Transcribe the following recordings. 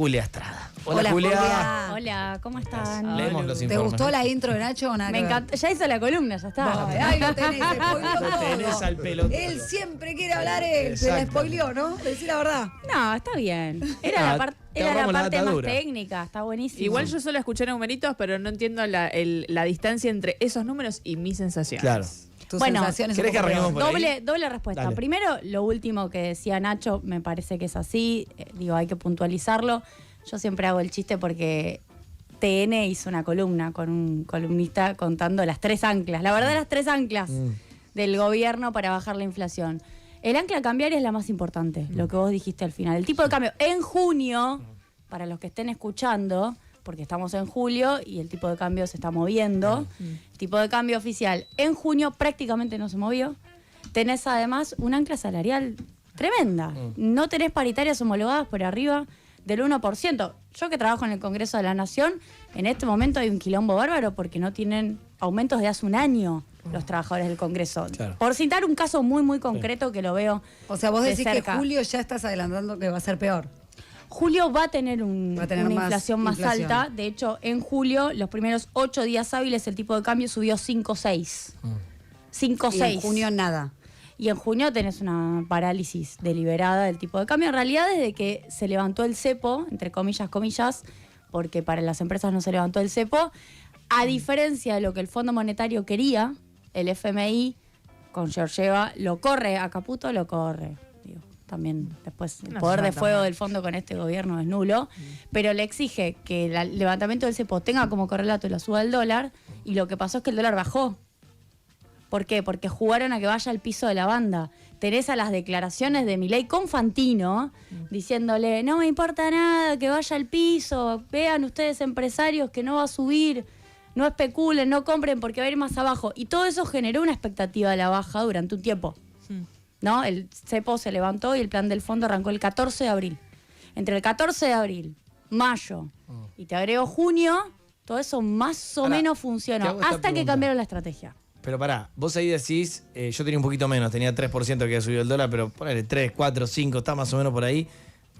Julia Estrada. Hola, Julia. Hola, ¿cómo están? Leemos los ¿Te informes. gustó la intro de Nacho o nada? Me encantó. Ya hizo la columna, ya está. Ahí lo tenés, spoileó Lo tenés todo. al pelotudo. Él siempre quiere hablar él, se la spoileó, ¿no? Decir la verdad. No, está bien. Era Ah, la, parte la más atadura. técnica, está buenísimo. Igual yo solo escuché numeritos, pero no entiendo la distancia entre esos números y mis sensaciones. Claro. Tus Bueno, sensaciones ¿querés un que poco arranquemos peor. por ahí? Doble respuesta. Dale. Primero, lo último que decía Nacho, me parece que es así. Digo, hay que puntualizarlo. Yo siempre hago el chiste porque TN hizo una columna con un columnista contando las 3 anclas. La verdad, las 3 anclas del gobierno para bajar la inflación. El ancla cambiaria es la más importante, lo que vos dijiste al final. El tipo de cambio en junio, para los que estén escuchando, porque estamos en julio y el tipo de cambio se está moviendo. El tipo de cambio oficial en junio prácticamente no se movió. Tenés además un ancla salarial tremenda. No tenés paritarias homologadas por arriba del 1%. Yo que trabajo en el Congreso de la Nación, en este momento hay un quilombo bárbaro porque no tienen aumentos de hace un año los trabajadores del Congreso. Claro. Por citar un caso muy, muy concreto que lo veo O sea, vos de decís cerca. que julio ya estás adelantando que va a ser peor. Julio va a tener, Va a tener una más inflación más inflación. alta. De hecho, en julio, los primeros 8 días hábiles, el tipo de cambio subió 5,6. 5,6. Y en junio nada. Y en junio tenés una parálisis deliberada del tipo de cambio. En realidad, desde que se levantó el cepo, entre comillas, porque para las empresas no se levantó el cepo, a diferencia de lo que el Fondo Monetario quería, el FMI con Georgieva lo corre, a Caputo lo corre. Digo, también después el No poder hace de falta fuego más. del fondo con este gobierno es nulo, pero le exige que el levantamiento del cepo tenga como correlato la suba del dólar, y lo que pasó es que el dólar bajó. ¿Por qué? Porque jugaron a que vaya al piso de la banda. Tenés a las declaraciones de Milei con Fantino diciéndole, no me importa nada, que vaya al piso, vean ustedes empresarios que no va a subir, no especulen, no compren porque va a ir más abajo. Y todo eso generó una expectativa de la baja durante un tiempo. ¿No? El cepo se levantó y el plan del fondo arrancó el 14 de abril. Entre el 14 de abril, mayo y te agrego junio, todo eso más o Ahora, menos te funcionó. hago esta Hasta que pregunta. cambiaron la estrategia. Pero pará, vos ahí decís, yo tenía un poquito menos, tenía 3% que había subido el dólar, pero ponele 3, 4, 5, está más o menos por ahí.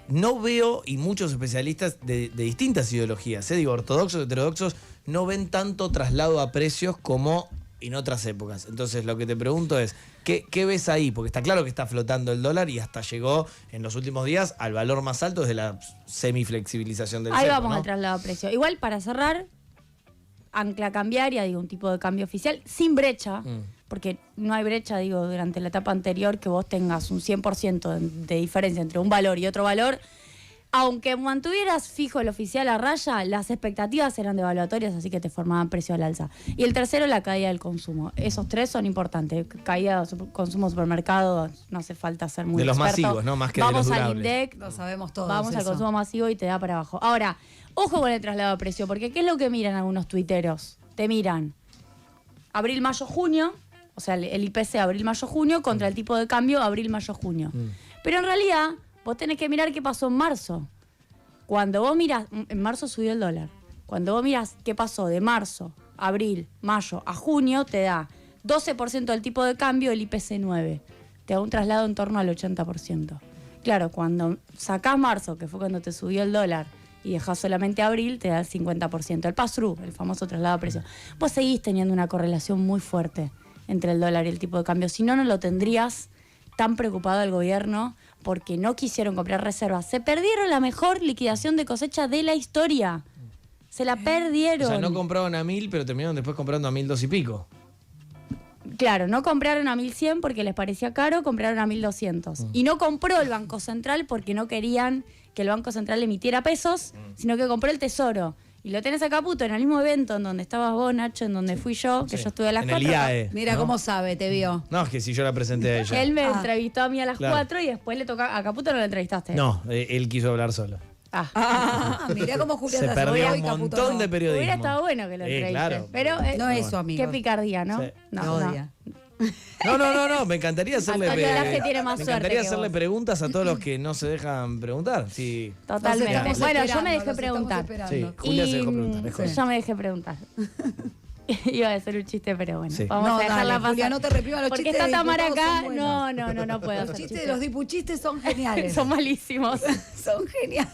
No veo, y muchos especialistas de distintas ideologías, digo, ortodoxos, heterodoxos, no ven tanto traslado a precios como en otras épocas. Entonces, lo que te pregunto es, ¿qué ves ahí? Porque está claro que está flotando el dólar y hasta llegó en los últimos días al valor más alto desde la semiflexibilización del Ahí cepo, vamos ¿no? al traslado a precio. Igual, para cerrar, ancla cambiaria, digo, un tipo de cambio oficial, sin brecha, porque no hay brecha, digo, durante la etapa anterior que vos tengas un 100% de diferencia entre un valor y otro valor. Aunque mantuvieras fijo el oficial a raya, las expectativas eran devaluatorias, así que te formaban precio al alza. Y el tercero, la caída del consumo. Esos 3 son importantes. Caída de consumo supermercado, no hace falta ser muy De los experto. masivos, ¿no? Más que de los Vamos al durables. INDEC, Lo sabemos todos. vamos al eso. consumo masivo y te da para abajo. Ahora, ojo con el traslado a precio, porque ¿qué es lo que miran algunos tuiteros? Te miran abril, mayo, junio, o sea, el IPC abril, mayo, junio, contra el tipo de cambio abril, mayo, junio. Pero en realidad, vos tenés que mirar qué pasó en marzo. Cuando vos mirás, en marzo subió el dólar. Cuando vos mirás qué pasó de marzo, abril, mayo a junio, te da 12% del tipo de cambio, el IPC 9. Te da un traslado en torno al 80%. Claro, cuando sacás marzo, que fue cuando te subió el dólar, y dejás solamente abril, te da el 50%. El pass-through, el famoso traslado a precio. Vos seguís teniendo una correlación muy fuerte entre el dólar y el tipo de cambio. Si no, no lo tendrías tan preocupado el gobierno porque no quisieron comprar reservas. Se perdieron la mejor liquidación de cosecha de la historia. Se la perdieron. O sea, no compraban a 1.000, pero terminaron después comprando a 1.200 y pico. Claro, no compraron a 1.100 porque les parecía caro, compraron a 1.200. Y no compró el Banco Central porque no querían que el Banco Central emitiera pesos, sino que compró el Tesoro. Y lo tenés a Caputo en el mismo evento en donde estabas vos, Nacho, en donde fui yo, que Sí. yo estuve a las En 4. el IAE. Mira ¿no? cómo sabe, te vio. No, es que si yo la presenté a ella. Él me entrevistó a mí a las Claro. 4 y después le toca a Caputo, no lo entrevistaste. No, él quiso hablar solo. Mirá cómo Julián Se se perdió asoció un y Caputo montón no. de periodismo. Hubiera estado bueno que lo entreviste. Claro. Pero No es su amigo. qué picardía, ¿no? Sí. Me odia. No, me encantaría hacerle, Antonio Laje tiene más me suerte encantaría que hacerle vos. preguntas a todos los que no se dejan preguntar. Sí. Totalmente. Los estamos Bueno, yo esperando, me dejé los preguntar. estamos Sí, esperando. Julia se dejó preguntar. es correcto. Yo me dejé preguntar. Iba a ser un chiste, pero bueno. Sí. Vamos No, a dejarla dale, pasar. Julia, no te reprimas, los Porque chistes está de Tamara diputados acá. son No, buenos. no puedo Los hacer chistes de los dipuchistes son geniales. Son malísimos. Son geniales.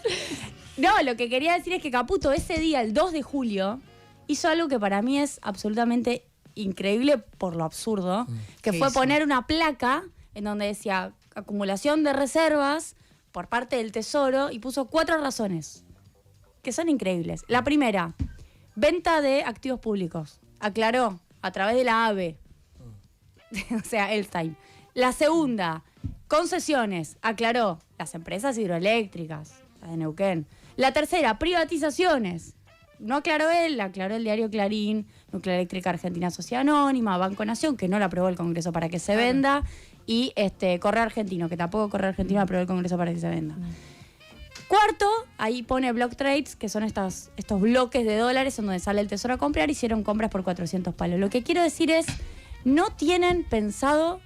No, No, lo que quería decir es que Caputo ese día, el 2 de julio, hizo algo que para mí es absolutamente increíble por lo absurdo, que fue poner una placa en donde decía acumulación de reservas por parte del Tesoro y puso 4 razones que son increíbles. La primera, venta de activos públicos. Aclaró, a través de la AVE. O sea, Elstein. La segunda, concesiones. Aclaró, las empresas hidroeléctricas, las de Neuquén. La tercera, privatizaciones. No aclaró él, aclaró el diario Clarín, Nuclear Eléctrica Argentina Sociedad Anónima, Banco Nación, que no la aprobó el Congreso para que se venda, y Correo Argentino, que tampoco Correo Argentino aprobó el Congreso para que se venda. Cuarto, ahí pone block trades, que son estos bloques de dólares en donde sale el Tesoro a comprar, hicieron compras por 400 palos. Lo que quiero decir es, no tienen pensado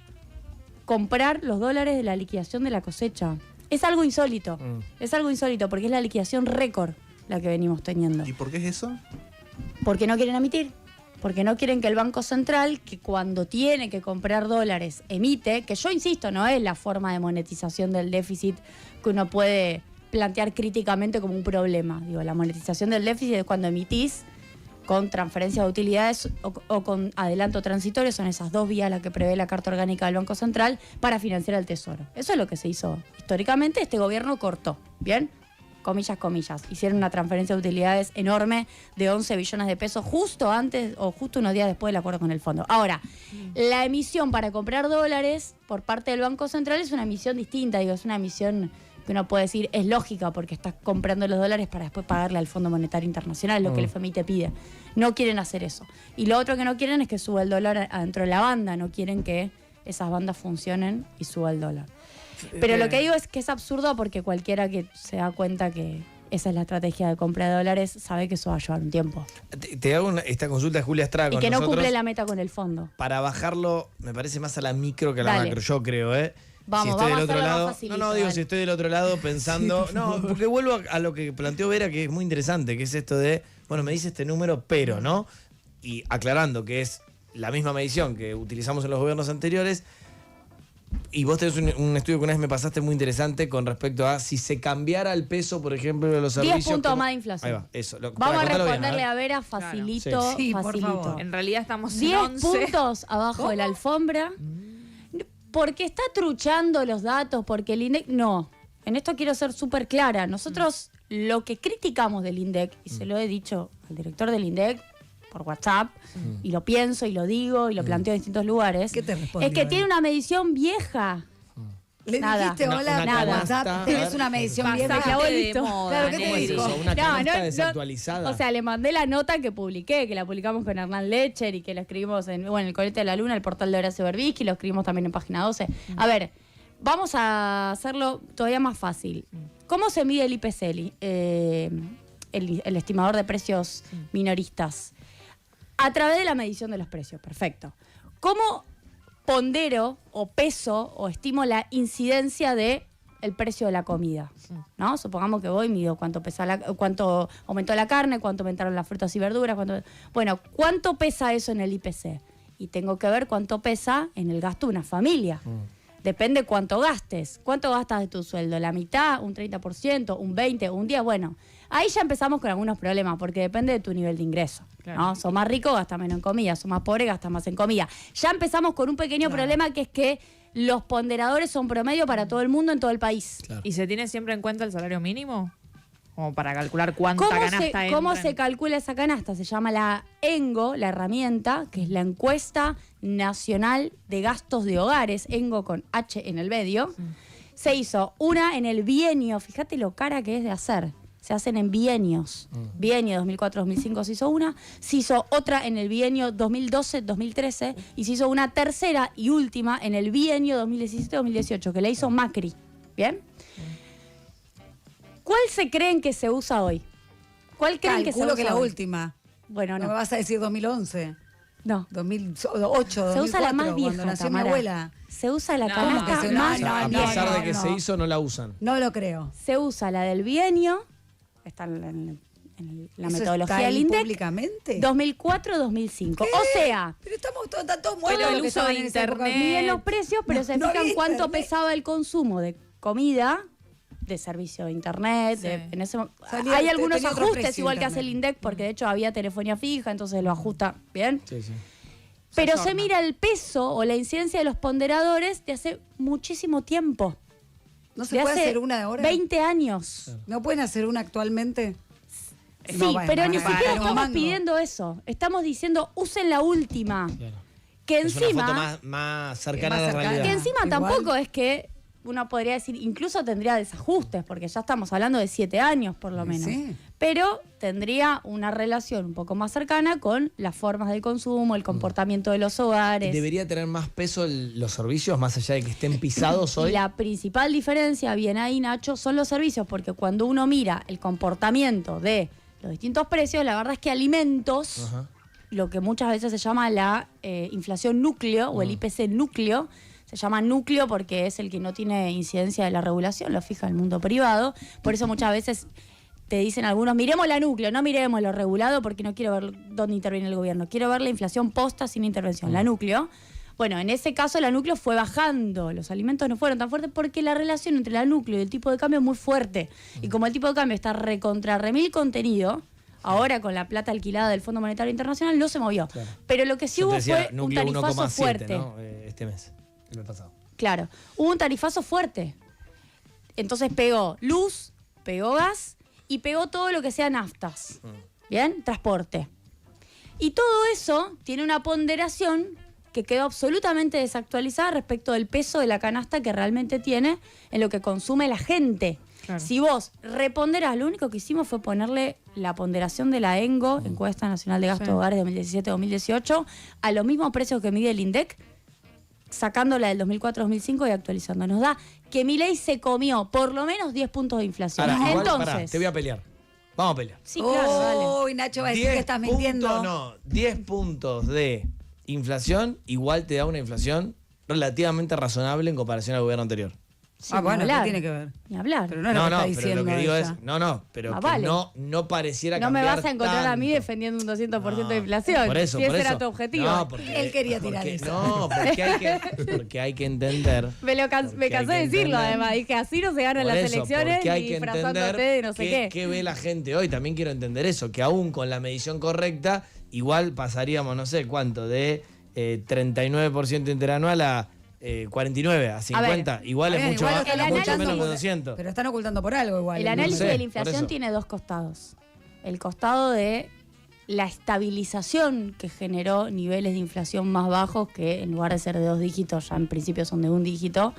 comprar los dólares de la liquidación de la cosecha. Es algo insólito, es algo insólito, porque es la liquidación récord la que venimos teniendo. ¿Y por qué es eso? Porque no quieren emitir. Porque no quieren que el Banco Central, que cuando tiene que comprar dólares, emite, que yo insisto, no es la forma de monetización del déficit que uno puede plantear críticamente como un problema. Digo, la monetización del déficit es cuando emitís con transferencia de utilidades o con adelanto transitorio, son esas dos vías las que prevé la Carta Orgánica del Banco Central para financiar al Tesoro. Eso es lo que se hizo históricamente, este gobierno cortó, ¿bien? Comillas, comillas. Hicieron una transferencia de utilidades enorme de 11 billones de pesos justo antes o justo unos días después del acuerdo con el fondo. Ahora, la emisión para comprar dólares por parte del Banco Central es una emisión distinta, digo, es una emisión que uno puede decir es lógica porque estás comprando los dólares para después pagarle al Fondo Monetario Internacional, es lo que el FMI te pide. No quieren hacer eso. Y lo otro que no quieren es que suba el dólar adentro de la banda, no quieren que esas bandas funcionen y suba el dólar. Pero lo que digo es que es absurdo porque cualquiera que se da cuenta que esa es la estrategia de compra de dólares sabe que eso va a llevar un tiempo. Te hago esta consulta de Julia Estrada Y con que no nosotros. cumple la meta con el fondo. Para bajarlo, me parece más a la micro que a la Dale. macro, yo creo, ¿eh? Vamos, si estoy vamos del a otro hacerlo más lado. facilito, No, digo, dale. si estoy del otro lado pensando. No, porque vuelvo a lo que planteó Vera, que es muy interesante, que es esto de, bueno, me dice este número, pero, ¿no? Y aclarando que es la misma medición que utilizamos en los gobiernos anteriores. Y vos tenés un estudio que una vez me pasaste muy interesante con respecto a si se cambiara el peso, por ejemplo, de los 10 servicios. puntos ¿cómo? más de inflación. Ahí va, eso. Vamos a contarlo bien, responderle ver. a Vera facilito, Sí, por facilito. favor. En realidad estamos en 10 11. puntos abajo de la alfombra. Porque está truchando los datos, porque el INDEC... No, en esto quiero ser súper clara. Nosotros lo que criticamos del INDEC, y se lo he dicho al director del INDEC por WhatsApp, y lo pienso y lo digo y lo planteo en distintos lugares, ¿Qué te respondió, es que él? tiene una medición vieja. Le Nada. dijiste, hola, Una nada. canasta. WhatsApp, tenés una medición Pasate vieja. Pasate de listo. moda, Claro, ¿qué te ¿Cómo es dijo? eso? ¿Una No, canasta no, desactualizada? O sea, le mandé la nota que publiqué, que la publicamos con Hernán Lecher y que la escribimos en el Colete de la Luna, el portal de Horacio Berbisky, lo escribimos también en Página 12. A ver, vamos a hacerlo todavía más fácil. ¿Cómo se mide el IPC, el estimador de precios minoristas? A través de la medición de los precios, perfecto. ¿Cómo pondero o peso o estimo la incidencia de el precio de la comida? ¿No? Supongamos que voy y mido cuánto aumentó la carne, cuánto aumentaron las frutas y verduras, bueno, ¿cuánto pesa eso en el IPC? Y tengo que ver cuánto pesa en el gasto de una familia. Depende cuánto gastes. ¿Cuánto gastas de tu sueldo? ¿La mitad? ¿Un 30%? ¿Un 20%? ¿Un 10%? Bueno, ahí ya empezamos con algunos problemas porque depende de tu nivel de ingreso. Claro. ¿No? Sos más rico, gasta menos en comida. Sos más pobre, gasta más en comida. Ya empezamos con un pequeño problema que es que los ponderadores son promedio para todo el mundo en todo el país. Claro. ¿Y se tiene siempre en cuenta el salario mínimo? Como para calcular cuánta canasta entra. ¿Cómo se calcula esa canasta? Se llama la ENGO, la herramienta, que es la Encuesta Nacional de Gastos de Hogares, ENGO con H en el medio. Se hizo una en el bienio, fíjate lo cara que es de hacer. Se hacen en bienios. Bienio 2004-2005 se hizo una, se hizo otra en el bienio 2012-2013 y se hizo una tercera y última en el bienio 2017-2018, que la hizo Macri. ¿Bien? ¿Cuál se creen que se usa hoy? ¿Cuál creen que se Calculo usa que la hoy? última. Bueno, No me no. vas a decir 2011, No. 2008, Se usa la 2004, más vieja, cuando nació Tamara. mi abuela. Se usa la No, canasta ¿cómo que se- más no, a no, pesar no, de que no. se hizo, no la usan. No lo creo. Se usa la del bienio, está en la ¿Eso metodología está del ahí INDEC, públicamente? 2004-2005. O sea, Pero estamos todos muertos Pero el los que uso estaban de en esa época. internet. miden los precios, pero No, se no fijan había cuánto internet. pesaba el consumo de comida de servicio de internet. Sí. Hay algunos tenía otro ajustes, precio igual que hace el internet. INDEC, porque de hecho había telefonía fija, entonces lo ajusta bien. Sí, sí. Pero Se se ayorna. mira el peso o la incidencia de los ponderadores de hace muchísimo tiempo. ¿No se de puede hace hacer una de ahora? 20 años. ¿No pueden hacer una actualmente? Sí, No, bueno, pero van ni a siquiera pagar un estamos mango. pidiendo eso. Estamos diciendo, usen la última. Claro. Que Es una encima, foto más cercana más a la cercana. realidad. que encima Igual. tampoco es que uno podría decir, incluso tendría desajustes, porque ya estamos hablando de 7 años por lo menos. Sí. Pero tendría una relación un poco más cercana con las formas del consumo, el comportamiento de los hogares. ¿Debería tener más peso los servicios, más allá de que estén pisados hoy? La principal diferencia, bien ahí Nacho, son los servicios, porque cuando uno mira el comportamiento de los distintos precios, la verdad es que alimentos, Ajá. lo que muchas veces se llama la inflación núcleo o el IPC núcleo, se llama núcleo porque es el que no tiene incidencia de la regulación, lo fija el mundo privado, por eso muchas veces te dicen algunos, miremos la núcleo, no miremos lo regulado porque no quiero ver dónde interviene el gobierno, quiero ver la inflación posta sin intervención, la núcleo. Bueno, en ese caso la núcleo fue bajando, los alimentos no fueron tan fuertes porque la relación entre la núcleo y el tipo de cambio es muy fuerte. Y como el tipo de cambio está recontra remil contenido, ahora con la plata alquilada del Fondo Monetario Internacional no se movió. Claro. Pero lo que sí Yo te hubo decía, fue un núcleo tarifazo 1,7, fuerte. ¿no? Este mes, el mes pasado. Claro, hubo un tarifazo fuerte. Entonces pegó luz, pegó gas y pegó todo lo que sea naftas. ¿Bien? Transporte. Y todo eso tiene una ponderación que quedó absolutamente desactualizada respecto del peso de la canasta que realmente tiene en lo que consume la gente. Claro. Si vos reponderás, lo único que hicimos fue ponerle la ponderación de la ENGO, Encuesta Nacional de Gasto de Hogares 2017-2018, a los mismos precios que mide el INDEC, sacándola del 2004-2005 y actualizando. Nos da que Milei se comió por lo menos 10 puntos de inflación. Ahora, igual, Entonces, pará, te voy a pelear. Vamos a pelear. sí, claro, dale. Uy, Nacho va a decir que estás puntos, mintiendo. no, 10 puntos de inflación igual te da una inflación relativamente razonable en comparación al gobierno anterior. Sí, Bueno, ni ¿qué hablar. tiene que ver? Ni hablar. Pero no es lo que está pero diciendo lo que digo ella. es, pero Ah, que vale. no pareciera No me cambiar vas a encontrar a mí tanto. defendiendo un 200% de No, inflación. Por eso, si por ese eso. era tu objetivo. No, porque, Él quería tirar porque- eso. No, porque hay que entender. me porque cansé hay de que decirlo, entender. además. Dije, así no se ganan Por las eso, elecciones porque hay y que disfrazándote entender de no sé qué. qué ve la gente hoy. También quiero entender eso, que aún con la medición correcta, igual pasaríamos, no sé cuánto, de 39% interanual a 49, a 50. Igual es Está bien, mucho, igual lo más, están el mucho análisis- menos que por- 200. Pero están ocultando por algo igual. El ¿no? análisis sé, de la por inflación eso. tiene dos costados. El costado de la estabilización que generó niveles de inflación más bajos, que en lugar de ser de 2 dígitos, ya en principio son de 1 dígito,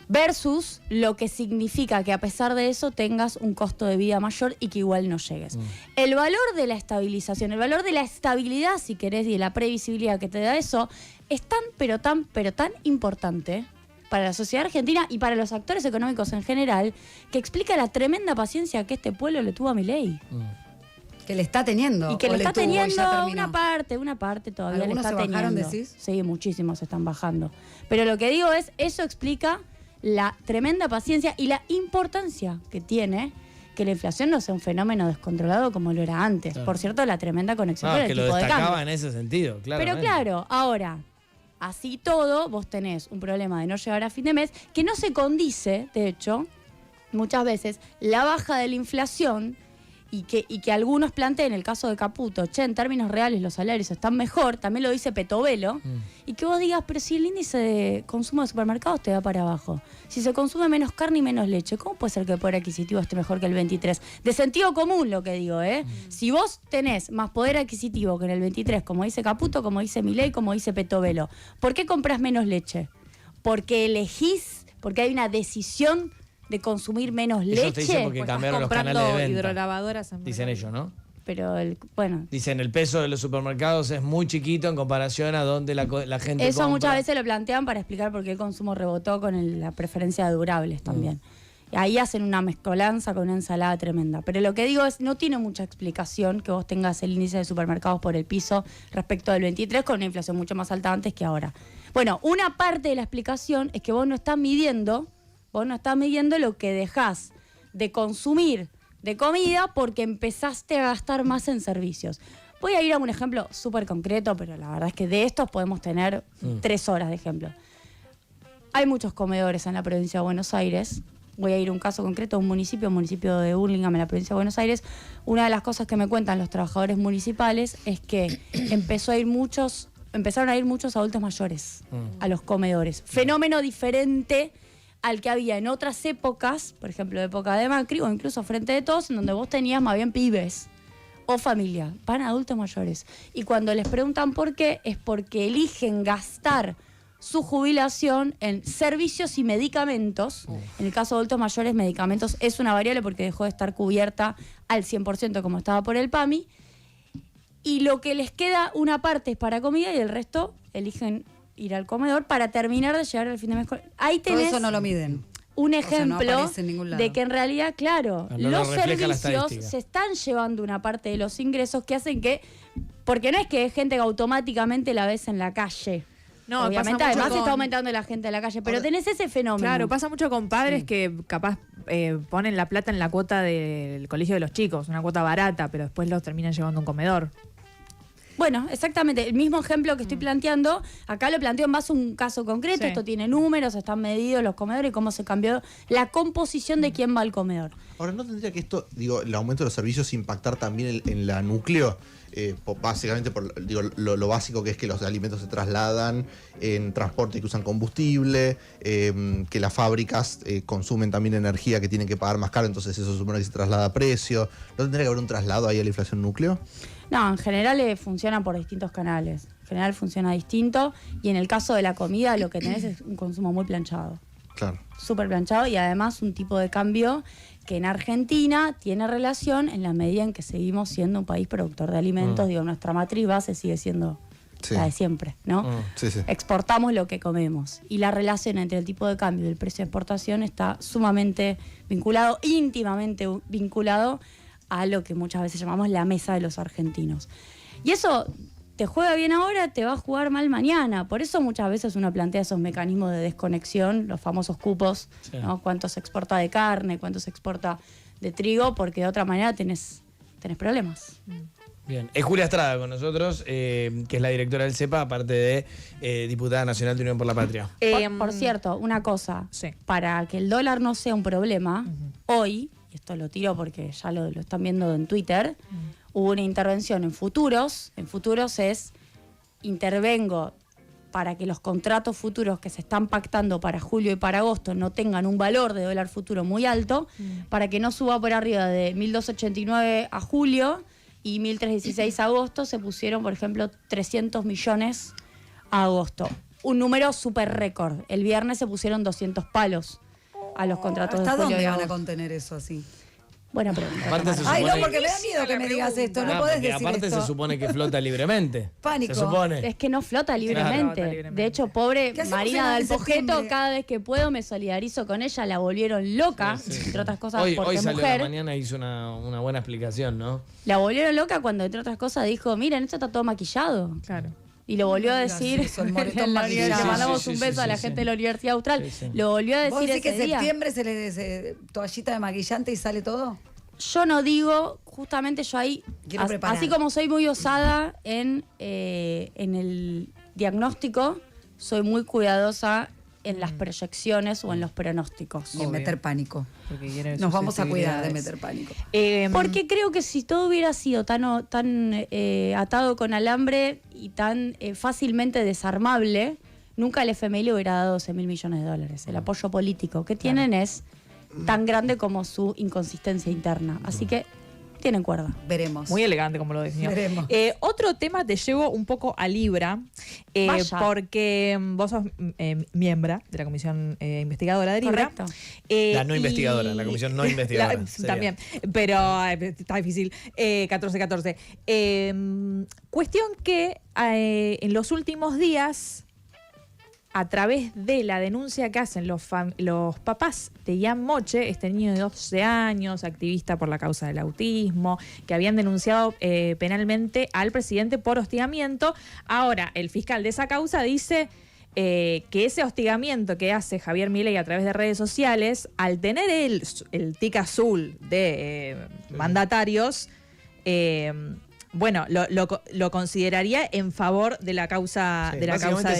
versus lo que significa que a pesar de eso tengas un costo de vida mayor y que igual no llegues. El valor de la estabilización, el valor de la estabilidad, si querés, y de la previsibilidad que te da eso, es tan, pero tan importante para la sociedad argentina y para los actores económicos en general, que explica la tremenda paciencia que este pueblo le tuvo a Milei. Que le está teniendo. Y que o le está tuvo y teniendo ya terminó. una parte todavía le ¿Algunos está se bajaron, teniendo. decís? Sí, muchísimos se están bajando. Pero lo que digo es, eso explica la tremenda paciencia y la importancia que tiene que la inflación no sea un fenómeno descontrolado como lo era antes. Claro. Por cierto, la tremenda conexión No, con que el lo tipo de destacaba cambio. en ese sentido, claro. Pero claro, ahora, así todo, vos tenés un problema de no llegar a fin de mes, que no se condice, de hecho, muchas veces, la baja de la inflación y que algunos planteen, en el caso de Caputo, che, en términos reales los salarios están mejor, también lo dice Petovelo, y que vos digas, pero si el índice de consumo de supermercados te va para abajo, si se consume menos carne y menos leche, ¿cómo puede ser que el poder adquisitivo esté mejor que el 23? De sentido común lo que digo, ¿eh? Si vos tenés más poder adquisitivo que en el 23, como dice Caputo, como dice Milei, como dice Petovelo, ¿por qué compras menos leche? Porque elegís, porque hay una decisión de consumir menos Ellos te leche. dicen porque Pues cambiaron estás los canales de comprando venta. hidrolavadoras en Dicen Mercado. ellos, ¿no? Pero, bueno, Dicen el peso de los supermercados es muy chiquito en comparación a donde la gente eso compra. muchas veces lo plantean para explicar por qué el consumo rebotó con la preferencia de durables también. Y ahí hacen una mezcolanza con una ensalada tremenda. Pero lo que digo es, no tiene mucha explicación que vos tengas el índice de supermercados por el piso respecto del 23 con una inflación mucho más alta antes que ahora. Bueno, una parte de la explicación es que vos no estás midiendo lo que dejás de consumir de comida porque empezaste a gastar más en servicios. Voy a ir a un ejemplo súper concreto, pero la verdad es que de estos podemos tener 3 horas de ejemplo. Hay muchos comedores en la provincia de Buenos Aires voy a ir a un caso concreto, un municipio de Burlingame, en la provincia de Buenos Aires. Una de las cosas que me cuentan los trabajadores municipales es que empezaron a ir muchos adultos mayores a los comedores. Fenómeno diferente al que había en otras épocas, por ejemplo, época de Macri o incluso Frente de Todos, en donde vos tenías más bien pibes o familia, van adultos mayores. Y cuando les preguntan por qué, es porque eligen gastar su jubilación en servicios y medicamentos. En el caso de adultos mayores, medicamentos es una variable porque dejó de estar cubierta al 100% como estaba por el PAMI. Y lo que les queda, una parte es para comida y el resto eligen ir al comedor para terminar de llegar al fin de mes. Ahí Todo tenés eso no lo miden. un O sea, no ejemplo aparece en ningún lado. de que en realidad, claro, No lo los refleja la servicios estadística. se están llevando una parte de los ingresos que hacen que, porque no es que es gente que automáticamente la ves en la calle. No, obviamente, pasa mucho además con- está aumentando la gente en la calle, pero Ahora- tenés ese fenómeno. Claro, pasa mucho con padres que capaz ponen la plata en la cuota del colegio de los chicos, una cuota barata, pero después los terminan llevando a un comedor. Bueno, exactamente, el mismo ejemplo que estoy planteando, acá lo planteo en base a un caso concreto, Sí. esto tiene números, están medidos los comedores y cómo se cambió la composición de quién va al comedor. Ahora, ¿no tendría que esto, digo, el aumento de los servicios impactar también en la núcleo? Básicamente por lo básico que es que los alimentos se trasladan en transporte que usan combustible, que las fábricas consumen también energía que tienen que pagar más caro, entonces eso supone que se traslada a precio. ¿No tendría que haber un traslado ahí a la inflación núcleo? No, en general funciona por distintos canales. En general funciona distinto y en el caso de la comida lo que tenés es un consumo muy planchado. Claro. Súper planchado y además un tipo de cambio que en Argentina tiene relación en la medida en que seguimos siendo un país productor de alimentos. Digo, nuestra matriz base sigue siendo Sí. la de siempre, ¿no? Sí, sí. Exportamos lo que comemos y la relación entre el tipo de cambio y el precio de exportación está sumamente vinculado, íntimamente vinculado a lo que muchas veces llamamos la mesa de los argentinos. Y eso te juega bien ahora, te va a jugar mal mañana. Por eso muchas veces uno plantea esos mecanismos de desconexión, los famosos cupos, Sí. ¿no? Cuánto se exporta de carne, cuánto se exporta de trigo, porque de otra manera tenés problemas. Bien. Es Julia Estrada con nosotros, que es la directora del CEPA, aparte de diputada nacional de Unión por la Patria. Por cierto, una cosa, Sí. para que el dólar no sea un problema, hoy, y esto lo tiro porque ya lo están viendo en Twitter, hubo una intervención en futuros. En futuros es, intervengo para que los contratos futuros que se están pactando para julio y para agosto no tengan un valor de dólar futuro muy alto, para que no suba por arriba de 1.289 a julio y 1.316 a agosto. Se pusieron, por ejemplo, 300 millones a agosto. Un número súper récord. El viernes se pusieron 200 palos a los contratos de ¿Hasta julio y dónde van a agosto. contener eso así? Buena pregunta. Aparte se Ay, no, supone- porque me da miedo que me digas esto. No Ah, podés porque decir aparte esto. se supone que flota libremente. Pánico. Se supone. Es que no flota libremente. Flota libremente. De hecho, pobre ¿Qué hacemos Marina en del Pojeto, septiembre? cada vez que puedo me solidarizo con ella, la volvieron loca, entre otras cosas Hoy porque salió mujer. la mañana hizo una buena explicación, ¿no? La volvieron loca cuando, entre otras cosas, dijo, miren, esto está todo maquillado. Claro. Y lo volvió a Digas decir eso, el moretón en la maquillado. universidad. Sí, Mandamos sí, un sí, beso sí, a la sí, gente sí. de la Universidad Austral. Sí, sí. Lo volvió a ¿Vos decir decís que ese en día. septiembre se le toallita de maquillante y sale todo? Yo no digo, justamente yo ahí, Quiero preparar. así como soy muy osada en el diagnóstico, soy muy cuidadosa en las proyecciones o en los pronósticos. Y en Obvio. meter pánico. Porque tiene Nos vamos a cuidar de susceptibilidades. meter pánico. Porque creo que si todo hubiera sido tan atado con alambre y tan fácilmente desarmable, nunca el FMI le hubiera dado 12.000 millones de dólares. El apoyo político que tienen es tan grande como su inconsistencia interna. Así que tienen cuerda. Veremos. Muy elegante como lo definió. Veremos. Otro tema te llevo un poco a Libra, Vaya. porque vos sos miembro de la comisión investigadora de Libra. Correcto. La no investigadora, la comisión no investigadora, sería. También, pero está difícil. 14-14. Cuestión que en los últimos días, a través de la denuncia que hacen los papás de Ian Moche, este niño de 12 años, activista por la causa del autismo, que habían denunciado penalmente al presidente por hostigamiento, ahora el fiscal de esa causa dice que ese hostigamiento que hace Javier Milei a través de redes sociales, al tener el tic azul de mandatarios, Bueno, lo consideraría en favor de la causa, de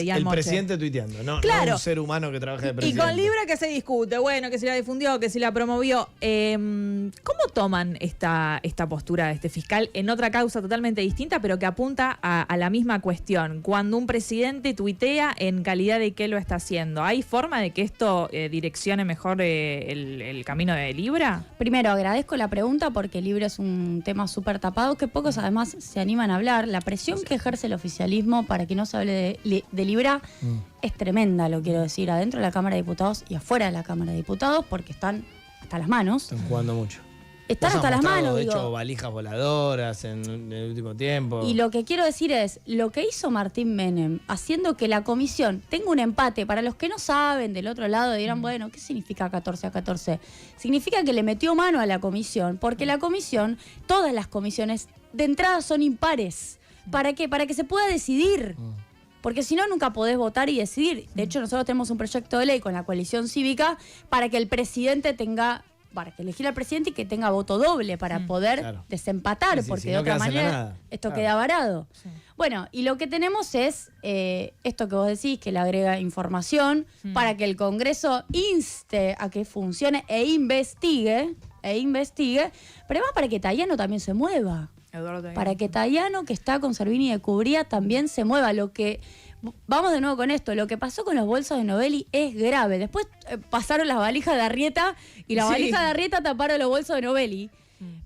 Ian el Moche. presidente tuiteando, no un ser humano que trabaja de Y presidente. con Libra que se discute, bueno, que si la difundió, que si la promovió. ¿Cómo toman esta postura de este fiscal en otra causa totalmente distinta, pero que apunta a la misma cuestión? Cuando un presidente tuitea, ¿en calidad de qué lo está haciendo? ¿Hay forma de que esto direccione mejor el camino de Libra? Primero, agradezco la pregunta porque el libro es un tema súper tapado que pocos además se animan a hablar. La presión que ejerce el oficialismo para que no se hable de Libra es tremenda, lo quiero decir, adentro de la Cámara de Diputados y afuera de la Cámara de Diputados, porque están hasta las manos. Están jugando mucho. Están hasta las manos, de digo. hecho, valijas voladoras en el último tiempo. Y lo que quiero decir es, lo que hizo Martín Menem, haciendo que la comisión tenga un empate, para los que no saben del otro lado dirán, bueno, ¿qué significa 14-14? Significa que le metió mano a la comisión, porque la comisión, todas las comisiones, de entrada son impares. ¿Para qué? Para que se pueda decidir. Porque si no, nunca podés votar y decidir. De hecho, nosotros tenemos un proyecto de ley con la coalición cívica para que el presidente tenga... para que elegir al presidente y que tenga voto doble para poder desempatar, Sí, porque si de no otra quedás en la manera nada. esto queda varado. Sí. Bueno, y lo que tenemos es esto que vos decís, que le agrega información para que el Congreso inste a que funcione e investigue, pero además para que Tayano también se mueva. Para que Tayano, que está con Servini de Cubría, también se mueva. Vamos de nuevo con esto. Lo que pasó con los bolsos de Novelli es grave. Después pasaron las valijas de Arrieta y la valija de Arrieta taparon los bolsos de Novelli.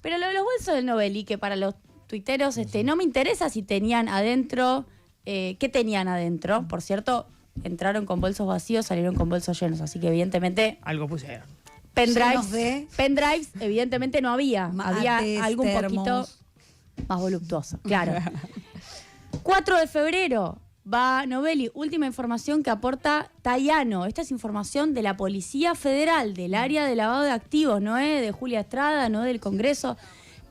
Pero lo de los bolsos de Novelli, que para los tuiteros no me interesa si tenían adentro, qué tenían adentro. Por cierto, entraron con bolsos vacíos, salieron con bolsos llenos. Así que evidentemente... Algo pusieron. Pendrives, evidentemente no había. Había Mates, algo un termos. poquito más voluptuoso, claro. 4 de febrero va Novelli, última información que aporta Tayano. Esta es información de la Policía Federal, del área de lavado de activos, no es de Julia Estrada, no del Congreso.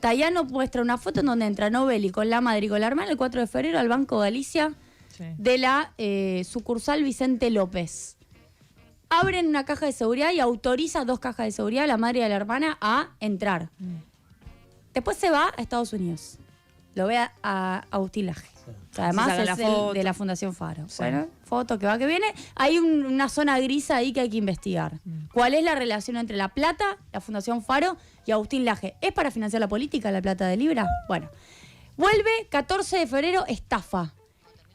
Tayano muestra una foto en donde entra Novelli con la madre y con la hermana el 4 de febrero al Banco Galicia de la sucursal Vicente López. Abren una caja de seguridad y autoriza 2 cajas de seguridad a la madre y a la hermana a entrar. Después se va a Estados Unidos. Lo ve a Agustín Laje. O sea, además es de la Fundación Faro. Sí. Bueno, foto que va que viene. Hay una zona gris ahí que hay que investigar. ¿Cuál es la relación entre La Plata, la Fundación Faro y Agustín Laje? ¿Es para financiar la política la plata de Libra? Bueno. Vuelve 14 de febrero, estafa.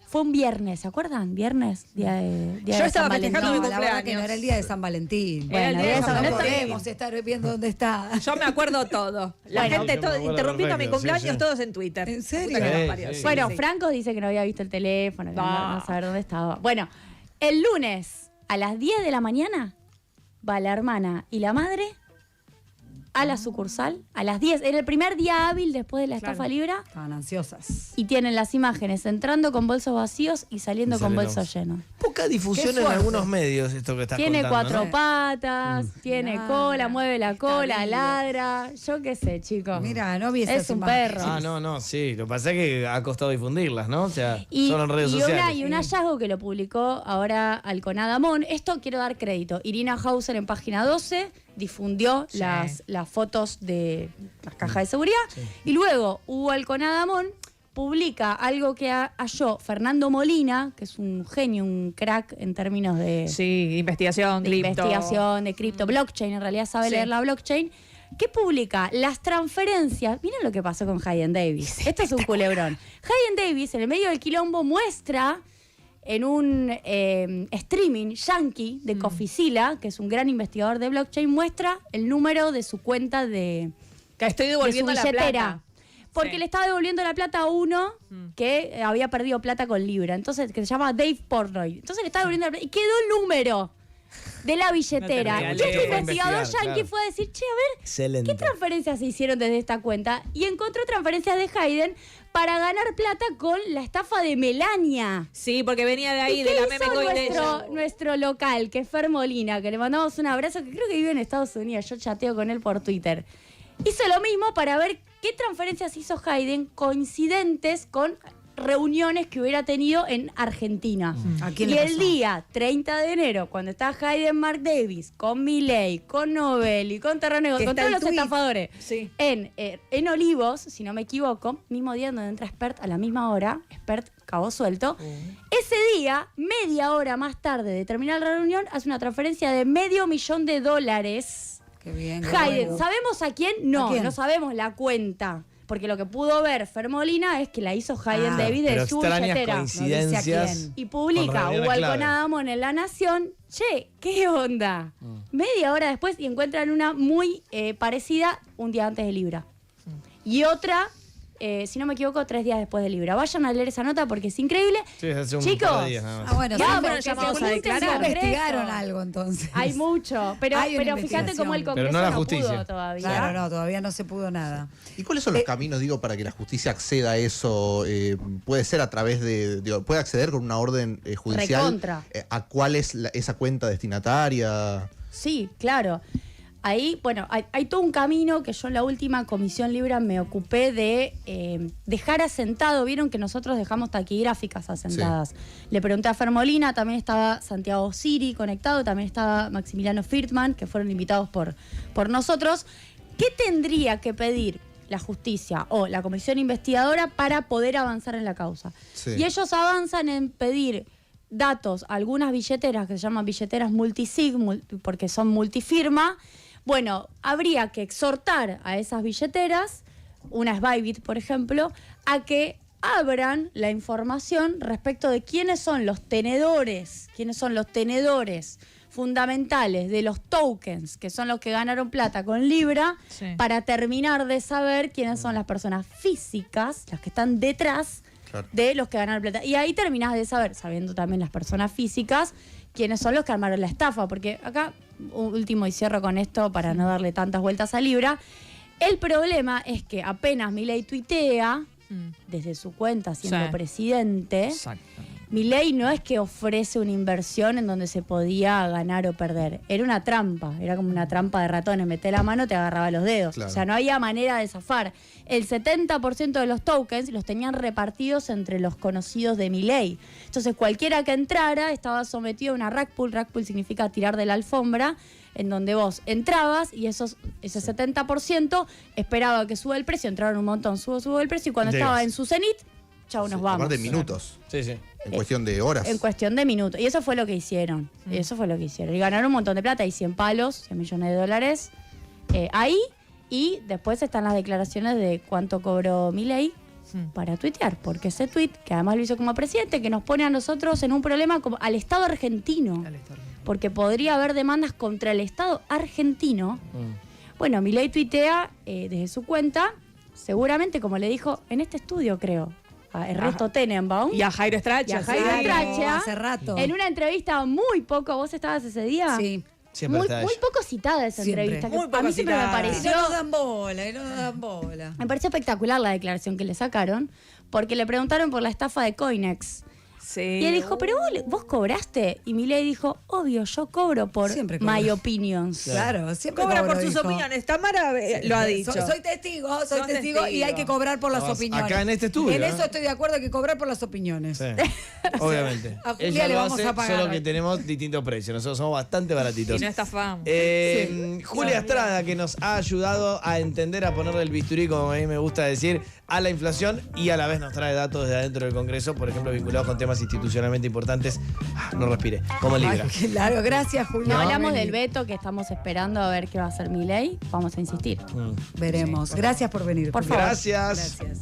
Fue un viernes, ¿se acuerdan? Viernes, día de Yo estaba San festejando Valentín. mi La verdad que cumpleaños. no era el día de San Valentín. Era el día de San No Valentín. podemos estar viendo dónde está. Yo me acuerdo todo. La Bueno, gente yo me acuerdo interrumpiendo mi perfecto, cumpleaños, sí. todos en Twitter. ¿En serio? Puta que nos Sí, parió. sí. Bueno, Sí. Franco dice que no había visto el teléfono, que no No. a saber dónde estaba. Bueno, el lunes a las 10 de la mañana va la hermana y la madre a la sucursal a las 10. Era el primer día hábil después de la estafa Libra Estaban ansiosas. y tienen las imágenes entrando con bolsos vacíos y saliendo con Salieron. bolsos llenos. Poca difusión Qué en fuerte. algunos medios esto que estás Tiene contando, 4 ¿no? patas, tiene Ladra, cola, mueve la está cola, vivo. ladra. Yo qué sé, chicos. Mira, no vi Es esas un imágenes. perro. No, sí. Lo que pasa es que ha costado difundirlas, ¿no? O sea, Y, solo en redes y sociales. un hallazgo que lo publicó ahora Alconadamón. Esto quiero dar crédito. Irina Hauser en página 12 difundió Sí. las fotos de las cajas de seguridad. Y luego Hugo Alconadamón publica algo que halló Fernando Molina, que es un genio, un crack en términos de, Sí, investigación, de cripto. investigación, de cripto, blockchain, en realidad sabe Sí. leer la blockchain, que publica las transferencias. Miren lo que pasó con Hayden Davis. Esto es un culebrón. Hayden Davis, en el medio del quilombo, muestra en un streaming yankee de Coficila, que es un gran investigador de blockchain, muestra el número de su cuenta de Que estoy devolviendo su la billetera. plata. Porque Sí. le estaba devolviendo la plata a uno que había perdido plata con Libra. Entonces, que se llama Dave Portnoy. Entonces le estaba devolviendo la plata. Y quedó el número de la billetera. No te Y regalé. este Fue a investigador investigar, yankee claro. fue a decir, che, a ver, Excelente. ¿qué transferencias se hicieron desde esta cuenta? Y encontró transferencias de Hayden para ganar plata con la estafa de Melania. Sí, porque venía de ahí, ¿Y de qué la hizo meme coin de ella. nuestro local, que es Fer Molina, que le mandamos un abrazo, que creo que vive en Estados Unidos, yo chateo con él por Twitter. Hizo lo mismo para ver qué transferencias hizo Hayden coincidentes con reuniones que hubiera tenido en Argentina. ¿A quién Y le el pasó? día 30 de enero, cuando está Hayden Mark Davis, con Milei, con Novelli, con Terranego, Que con está todos el los tuit. estafadores, Sí. en Olivos, si no me equivoco, mismo día donde entra Expert a la misma hora, Expert cabo suelto, ese día, media hora más tarde de terminar la reunión, hace una transferencia de $500,000. Qué bien. qué Hayden, bueno. ¿sabemos a quién? No, ¿A quién? no sabemos la cuenta. Porque lo que pudo ver Fer Molina es que la hizo Hayden Ah, David Pero de su extrañas billetera. coincidencias. No dice a quién. Y con publica reuniones Hugo clave. Alconadamón en La Nación. Che, ¿qué onda? Media hora después y encuentran una muy parecida un día antes de Libra. Y otra, si no me equivoco, 3 días después de Libra. Vayan a leer esa nota porque es increíble. Sí, hace un Chicos, par de días nada más. Ah, bueno, Ya, sí, pero porque llamados se a junten, declarar. se Congreso. investigaron algo entonces. Hay mucho. Pero Hay una fíjate cómo el investigación. Congreso Pero no la no justicia. pudo todavía. Claro, no, todavía no se pudo nada. ¿Y cuáles son los caminos, digo, para que la justicia acceda a eso? ¿Puede ser a través puede acceder con una orden judicial? Recontra. ¿A cuál es esa cuenta destinataria? Sí, claro. Ahí, bueno, hay todo un camino que yo en la última Comisión Libra me ocupé de dejar asentado. Vieron que nosotros dejamos taquigráficas asentadas. Le pregunté a Fer Molina, también estaba Santiago Siri conectado, también estaba Maximiliano Firtman, que fueron invitados por nosotros. ¿Qué tendría que pedir la justicia o la comisión investigadora para poder avanzar en la causa? Sí. Y ellos avanzan en pedir datos a algunas billeteras que se llaman billeteras multisig, porque son multifirma. Bueno, habría que exhortar a esas billeteras, una es Bybit, por ejemplo, a que abran la información respecto de quiénes son los tenedores fundamentales de los tokens, que son los que ganaron plata con Libra, Sí. para terminar de saber quiénes son las personas físicas, las que están detrás Claro. de los que ganaron plata. Y ahí terminás de saber, sabiendo también las personas físicas, quiénes son los que armaron la estafa. Porque acá, último y cierro con esto para no darle tantas vueltas a Libra, el problema es que apenas Milei tuitea, desde su cuenta siendo Sí. presidente, Exacto. Milei no es que ofrece una inversión en donde se podía ganar o perder. Era una trampa, era como una trampa de ratones. Meté la mano, te agarraba los dedos. Claro. O sea, no había manera de zafar. El 70% de los tokens los tenían repartidos entre los conocidos de Milei. Entonces, cualquiera que entrara estaba sometido a una rug pull. Rug pull significa tirar de la alfombra, en donde vos entrabas y ese 70% esperaba que suba el precio. Entraron un montón, sube el precio. Y cuando Llegas. estaba en su cenit, chau, nos Sí, vamos. Aparte de minutos, Sí, sí. en cuestión de horas. En cuestión de minutos. Y eso fue lo que hicieron. Eso fue lo que hicieron. Y ganaron un montón de plata. Hay 100 palos, 100 millones de dólares ahí. Y después están las declaraciones de cuánto cobró Milei para tuitear. Porque ese tuit, que además lo hizo como presidente, que nos pone a nosotros en un problema como al Estado argentino. Porque podría haber demandas contra el Estado argentino. Bueno, Milei tuitea desde su cuenta, seguramente, como le dijo en este estudio, creo, a Ernesto Tenenbaum. Y a Jairo Stracha. Y a Jairo sí. Stracha. hace rato. En una entrevista muy poco, ¿vos estabas ese día? Sí. Siempre Muy, está muy ella. poco citada esa Siempre. entrevista. que Muy a poco mí siempre me citada. Y pareció. no nos dan bola, y no nos dan bola. Me pareció espectacular la declaración que le sacaron, porque le preguntaron por la estafa de Coinex. Sí. Y él dijo, ¿pero vos cobraste? Y Milei dijo, obvio, yo cobro por Siempre cobro. my opinions. Claro, siempre Cobra cobro, por sus dijo. opiniones. Tamara lo ha dicho. Soy testigo, soy Sos testigo y testigo. hay que cobrar por las Vamos, opiniones. acá en este estudio, En ¿eh? eso estoy de acuerdo, hay que cobrar por las opiniones. Sí. Obviamente. A Julia Ella le lo vamos hace, a pagar solo hoy. que tenemos distintos precios. Nosotros somos bastante baratitos. Y no estafamos. Julia Estrada, que nos ha ayudado a entender, a ponerle el bisturí, como a mí me gusta decir, a la inflación y a la vez nos trae datos de adentro del Congreso, por ejemplo, vinculados con temas institucionalmente importantes. No respire, como Libra. Ay, claro, gracias, Julia. No hablamos Vení. del veto que estamos esperando a ver qué va a hacer Milei. Vamos a insistir. Veremos. Gracias por venir. Por Julia. favor. Gracias. Gracias.